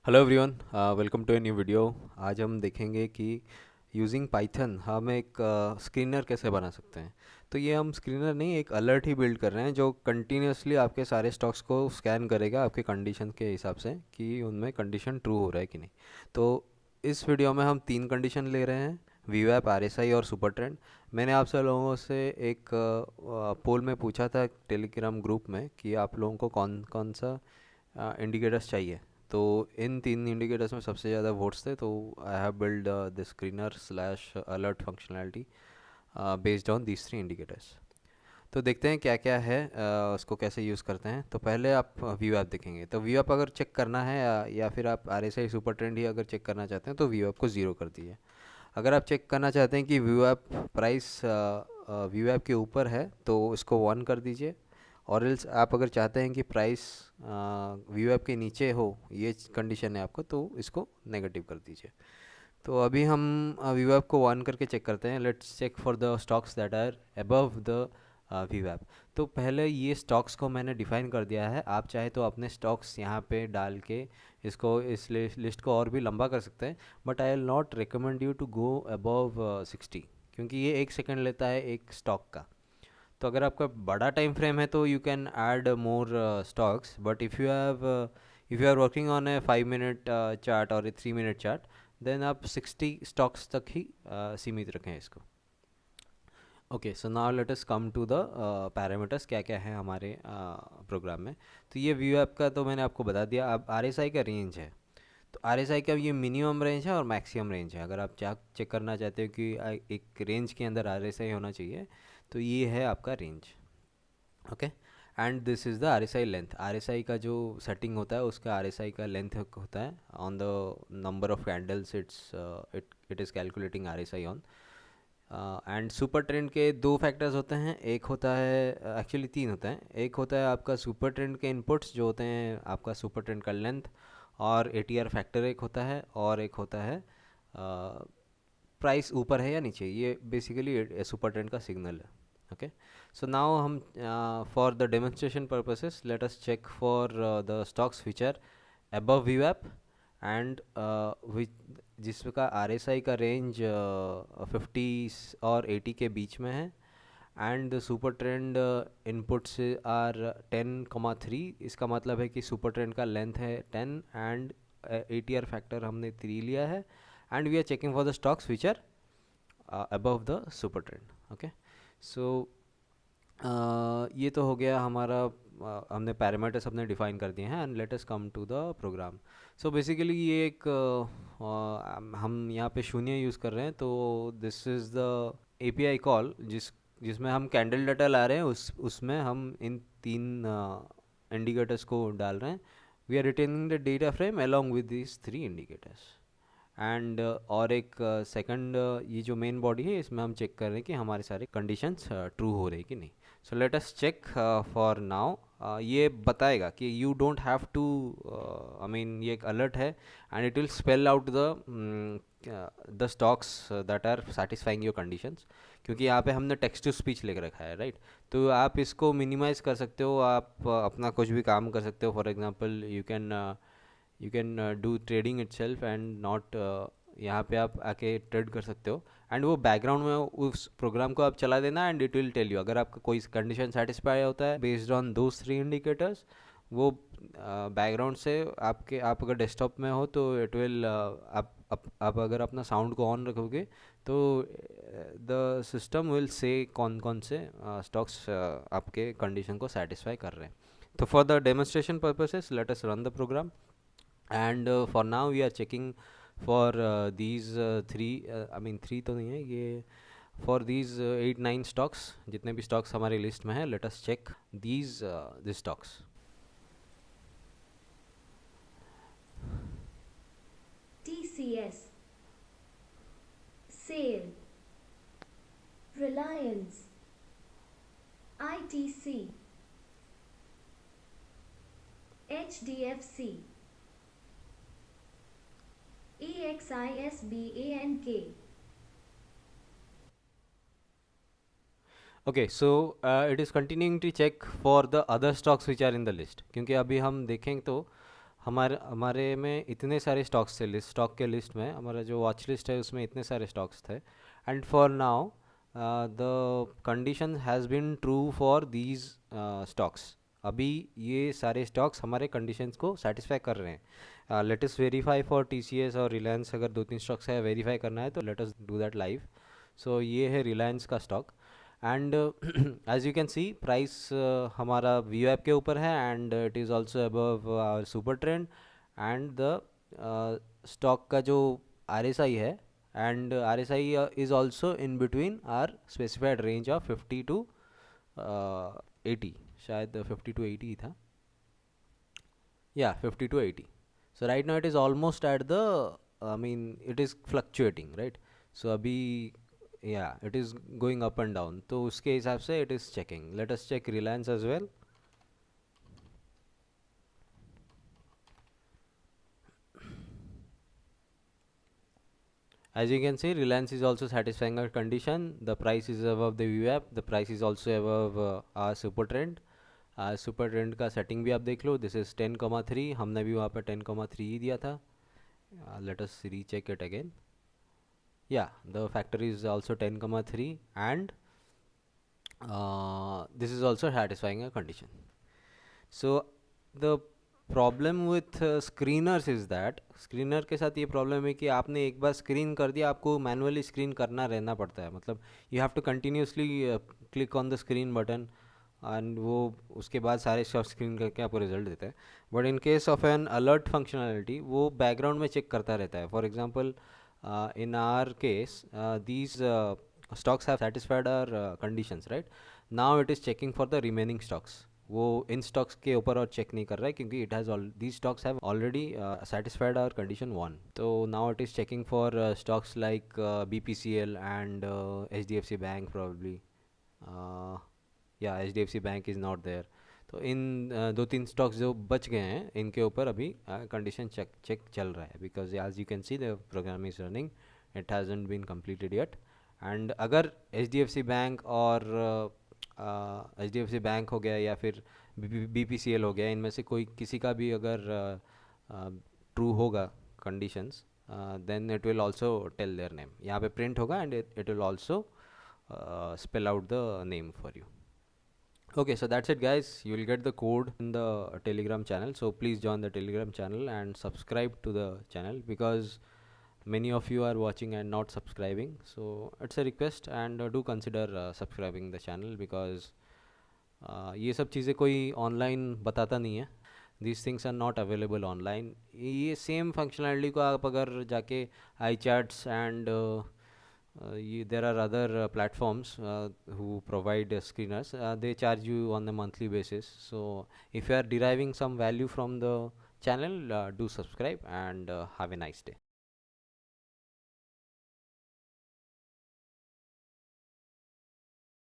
Hello everyone, welcome to a new video. आज हम देखेंगे कि यूजिंग पाइथन हम एक स्क्रीनर कैसे बना सकते हैं। तो ये हम स्क्रीनर नहीं, एक अलर्ट ही बिल्ड कर रहे हैं जो कंटिन्यूसली आपके सारे स्टॉक्स को स्कैन करेगा आपके कंडीशन के हिसाब से कि उनमें कंडीशन ट्रू हो रहा है कि नहीं। तो इस वीडियो में हम तीन कंडीशन ले रहे हैं: वीवैप, आरएसआई और सुपर ट्रेंड। मैंने आपसे लोगों से एक पोल में पूछा था टेलीग्राम ग्रुप में कि आप लोगों को कौन कौन सा इंडिकेटर्स चाहिए। तो इन तीन इंडिकेटर्स में सबसे ज़्यादा वोट्स थे, तो I have build the screener slash alert functionality based on these three indicators. तो देखते हैं क्या क्या है, उसको कैसे यूज़ करते हैं। तो पहले आप व्यू ऐप देखेंगे। तो व्यू ऐप अगर चेक करना है या फिर आप R S I super trend ही अगर चेक करना चाहते हैं तो व्यू ऐप को ज़ीरो कर दीजिए। अगर आप चेक करना चाहते हैं कि view app price view app के ऊपर है तो इसको वन कर दीजिए। और एल्स आप अगर चाहते हैं कि प्राइस व्यू ऐप के नीचे हो, ये कंडीशन है आपको, तो इसको नेगेटिव कर दीजिए। तो अभी हम व्यू ऐप को वन करके चेक करते हैं। Let's check for the stocks that are above the view app. तो पहले ये स्टॉक्स को मैंने डिफाइन कर दिया है। आप चाहे तो अपने स्टॉक्स यहाँ पे डाल के इसको इस लिस्ट को और भी लंबा कर सकते हैं, but I will not recommend you to go above 60, क्योंकि ये 1 सेकेंड लेता है एक स्टॉक का। तो अगर आपका बड़ा टाइम फ्रेम है तो you can add more stocks, but if you are working on a 5 minute chart और ए 3 मिनट चार्ट, देन आप 60 स्टॉक्स तक ही सीमित रखें इसको। Okay, so now let us come to the parameters, क्या क्या है हमारे प्रोग्राम में। तो ये व्यू ऐप का तो मैंने आपको बता दिया। अब आरएसआई का रेंज है। तो आरएसआई का ये मिनिमम रेंज है और मैक्सिमम रेंज है। अगर आप चेक करना चाहते हो कि एक रेंज के अंदर आरएसआई होना चाहिए, तो ये है आपका range. Okay, and this is the RSI length. RSI का जो सेटिंग होता है उसका आरएसआई का लेंथ होता है on the number of candles it is calculating RSI on. And super trend के दो फैक्टर्स होते हैं। एक होता है, एक्चुअली तीन होते हैं। एक होता है आपका सुपर ट्रेंड के इनपुट्स जो होते हैं आपका सुपर ट्रेंड का लेंथ, और एटीआर फैक्टर एक होता है, और एक होता है प्राइस ऊपर है या नीचे। ये बेसिकली सुपर ट्रेंड का सिग्नल है। ओके, so now हम for the demonstration purposes let us check for the stocks which are above VWAP and which जिसका RSI का रेंज 50 और 80 के बीच में है, and the super trend inputs are 10,3। इसका मतलब है कि सुपर ट्रेंड का लेंथ है 10 एंड ATR फैक्टर हमने 3 लिया है, and we are checking for the stocks which are above the super trend. Okay, so ये तो हो गया हमारा। हमने पैरामीटर्स अपने डिफाइन कर दिए हैं, and let us come to the program. So basically ये एक हम यहाँ पे शून्य यूज़ कर रहे हैं। तो this is the API call जिसमें हम कैंडल डाटा ला रहे हैं, उसमें हम इन तीन इंडिकेटर्स को डाल रहे हैं। We are retaining the data frame along with this three indicators. And और एक सेकंड ये जो मेन बॉडी है इसमें हम चेक कर रहे हैं कि हमारे सारे कंडीशंस ट्रू हो रहे हैं कि नहीं। So let us check for now. ये बताएगा कि you don't have to, I mean ये एक अलर्ट है, and it will spell out the stocks that are satisfying your conditions, क्योंकि यहाँ पे हमने टेक्स्ट टू स्पीच लेकर रखा है, राइट। तो आप इसको मिनिमाइज़ कर सकते हो, आप अपना कुछ भी काम कर सकते हो। For example you can do trading it self and not, यहाँ पे आप आके ट्रेड कर सकते हो, एंड वो बैकग्राउंड में उस प्रोग्राम को आप चला देना, and it will tell you अगर आपका कोई कंडीशन सेटिस्फाई होता है based on those three indicators. वो बैकग्राउंड से आप अगर डेस्कटॉप में हो तो इट विल आप अगर अपना साउंड को ऑन रखोगे तो द सिस्टम विल से कौन कौन से स्टॉक्स आपके कंडीशन को सेटिस्फाई कर रहे हैं। तो for the demonstration purposes let us run the program, and for now we are checking for these three, I mean three तो नहीं है ये, फॉर these 8-9 स्टॉक्स, जितने भी स्टॉक्स हमारी लिस्ट में है। Let us check these stocks. TCS, SAIL, Reliance, ITC, HDFC, EXISBANK. Okay, so it is continuing to check for the other stocks which are in the list, क्योंकि अभी हम देखें तो हमारे हमारे में इतने सारे स्टॉक्स थे, लिस्ट स्टॉक के लिस्ट में हमारा जो वॉच लिस्ट है उसमें इतने सारे स्टॉक्स थे, and for now the condition has been true for these stocks. अभी ये सारे स्टॉक्स हमारे कंडीशंस को सेटिस्फाई कर रहे हैं। Let us verify for TCS और रिलायंस, अगर दो तीन स्टॉक्स है वेरीफाई करना है तो let us do that live. So ये है रिलायंस का stock, and as you can see price हमारा वी ऐप के ऊपर है, and it is also above our super trend, and the stock का जो आर एस आई है, and R S I is also in between our specified range of 50 to 80, शायद 50 टू 80 ही था, या 50 to 80. So right now it is almost at the, I mean it is fluctuating, right? So अभी yeah it is going up and down, तो उसके हिसाब से it is checking. Let us check Reliance as well. As you can see, Reliance is also satisfying our condition. The price is above the VWAP. The price is also above our super trend. Super trend का setting भी आप देख लो, this is 10,3, हमने भी वहाँ पर 10,3 ही दिया था. Let us recheck it again. Yeah, the factor is also 10,3, and this is also satisfying a condition. So the problem with screeners is that screener के साथ ये प्रॉब्लम है कि आपने एक बार स्क्रीन कर दिया, आपको मैनुअली स्क्रीन करना रहना पड़ता है, मतलब you have to continuously click on the screen button, and वो उसके बाद सारे शॉर्ट स्क्रीन करके आपको रिजल्ट देता है. But in case of N alert functionality वो बैकग्राउंड में चेक करता रहता है. For example in our case these stocks have satisfied our conditions, right? Now it is checking for the remaining stocks. वो इन स्टॉक्स के ऊपर और चेक नहीं कर रहा है क्योंकि it has these stocks have already satisfied our condition 1. तो now it is checking for stocks like BPCL and HDFC Bank probably. Yeah, HDFC Bank is not there. तो इन दो तीन स्टॉक्स जो बच गए हैं इनके ऊपर अभी कंडीशन चेक चल रहा है, because as you can see the program is running, it hasn't been completed yet. And अगर HDFC बैंक और HDFC बैंक हो गया या फिर BPCL हो गया, इनमें से कोई किसी का भी अगर ट्रू होगा conditions, then it will also tell their name. यहाँ पे प्रिंट होगा and it will also spell out the name for you. Okay, so that's it guys. You will get the code in the Telegram channel, so please join the Telegram channel and subscribe to the channel, because many of you are watching and not subscribing, so it's a request, and do consider subscribing the channel, because ये सब चीज़ें कोई online बताता नहीं है. These things are not available online. ये same functionality को आप अगर जाके iCharts and there are other platforms who provide screeners, they charge you on a monthly basis. So if you are deriving some value from the channel, do subscribe, and have a nice day.